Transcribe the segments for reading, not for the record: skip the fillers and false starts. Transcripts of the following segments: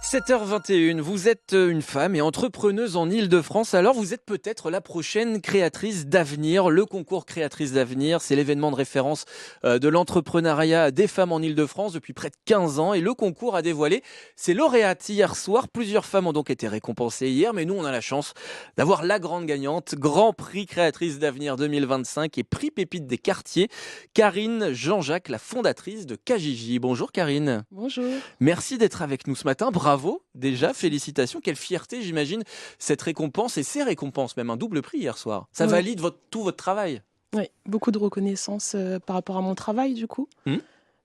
7h21, vous êtes une femme et entrepreneuse en Île-de-France, alors vous êtes peut-être la prochaine créatrice d'avenir. Le concours Créatrice d'avenir, c'est l'événement de référence de l'entrepreneuriat des femmes en Île-de-France depuis près de 15 ans et le concours a dévoilé ses lauréates hier soir. Plusieurs femmes ont donc été récompensées hier, mais nous on a la chance d'avoir la grande gagnante, Grand Prix Créatrice d'avenir 2025 et Prix Pépite des quartiers, Karine Jean-Jacques, la fondatrice de Kijiji. Bonjour Karine. Bonjour. Merci d'être avec nous ce matin. Bravo, déjà, félicitations. Quelle fierté, j'imagine, cette récompense et ces récompenses, même un double prix hier soir. Ça Ouais. valide tout votre travail. Oui, beaucoup de reconnaissance par rapport à mon travail, du coup.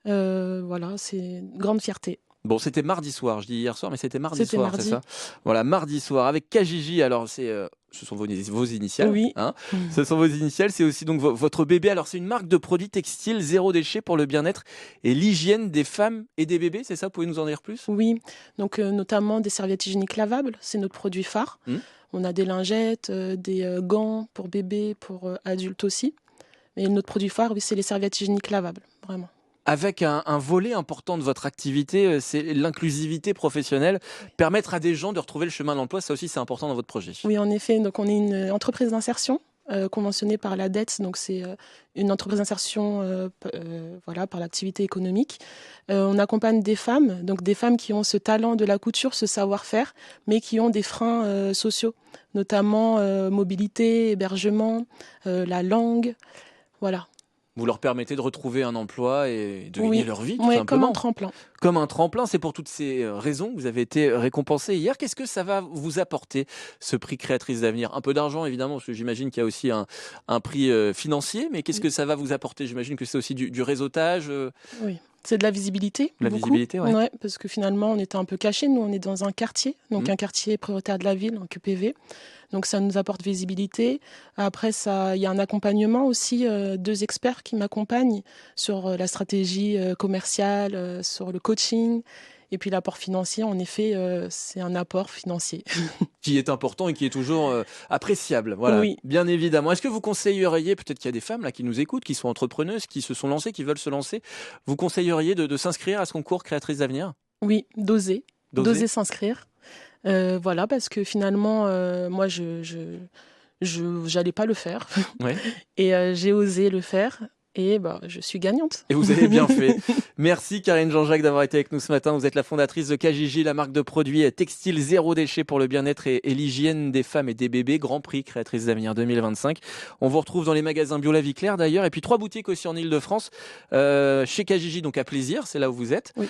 Voilà, c'est une grande fierté. Bon, c'était mardi soir, je dis hier soir, mais c'était mardi C'était soir, mardi. c'est ça? Voilà, mardi soir, avec Kijiji. Alors, ce sont vos initiales. Oui. Hein, ce sont vos initiales. C'est aussi donc votre bébé. Alors, c'est une marque de produits textiles zéro déchet pour le bien-être et l'hygiène des femmes et des bébés, c'est ça? Vous pouvez nous en dire plus? Oui, donc notamment des serviettes hygiéniques lavables, c'est notre produit phare. On a des lingettes, des gants pour bébés, pour adultes aussi. Mais notre produit phare, oui, c'est les serviettes hygiéniques lavables, vraiment. Avec un volet important de votre activité, c'est l'inclusivité professionnelle, permettre à des gens de retrouver le chemin de l'emploi, ça aussi c'est important dans votre projet. Oui, en effet, donc on est une entreprise d'insertion conventionnée par la DETS, donc c'est une entreprise d'insertion voilà, par l'activité économique. On accompagne des femmes, donc des femmes qui ont ce talent de la couture, ce savoir-faire, mais qui ont des freins sociaux, notamment mobilité, hébergement, la langue, voilà. Vous leur permettez de retrouver un emploi et de gagner leur vie, tout Oui, simplement. comme un tremplin. Comme un tremplin, c'est pour toutes ces raisons que vous avez été récompensée hier. Qu'est-ce que ça va vous apporter, ce prix Créatrice d'avenir? Un peu d'argent, évidemment, parce que j'imagine qu'il y a aussi un prix financier, mais qu'est-ce que ça va vous apporter? J'imagine que c'est aussi du réseautage. Oui, c'est de la visibilité. La visibilité, oui. Ouais, parce que finalement, on était un peu cachés. Nous, on est dans un quartier, donc un quartier prioritaire de la ville, un QPV. Donc ça nous apporte visibilité. Après, il y a un accompagnement aussi, 2 experts qui m'accompagnent sur la stratégie commerciale, sur le coaching. Et puis l'apport financier, en effet, c'est un apport financier. Qui est important et qui est toujours appréciable, voilà, Oui. Bien évidemment. Est-ce que vous conseilleriez, peut-être qu'il y a des femmes là qui nous écoutent, qui sont entrepreneuses, qui se sont lancées, qui veulent se lancer, vous conseilleriez de s'inscrire à ce concours Créatrice d'avenir? Oui, d'oser s'inscrire. Voilà, parce que finalement, moi, je n'allais pas le faire. Ouais. Et j'ai osé le faire. Et je suis gagnante. Et vous avez bien fait. Merci Karine Jean-Jacques d'avoir été avec nous ce matin. Vous êtes la fondatrice de Kijiji, la marque de produits textiles zéro déchet pour le bien-être et l'hygiène des femmes et des bébés. Grand Prix Créatrice d'avenir 2025. On vous retrouve dans les magasins Bio La Vie Claire d'ailleurs. Et puis 3 boutiques aussi en Île-de-France. Chez Kijiji, donc à Plaisir, c'est là où vous êtes. Oui.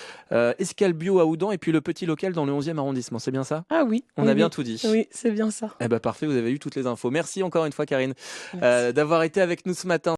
Escale Bio à Oudan et puis le petit local dans le 11e arrondissement. C'est bien ça? Ah oui. On a bien tout dit. Oui, c'est bien ça. Eh ben parfait, vous avez eu toutes les infos. Merci encore une fois Karine Merci. d'avoir été avec nous ce matin.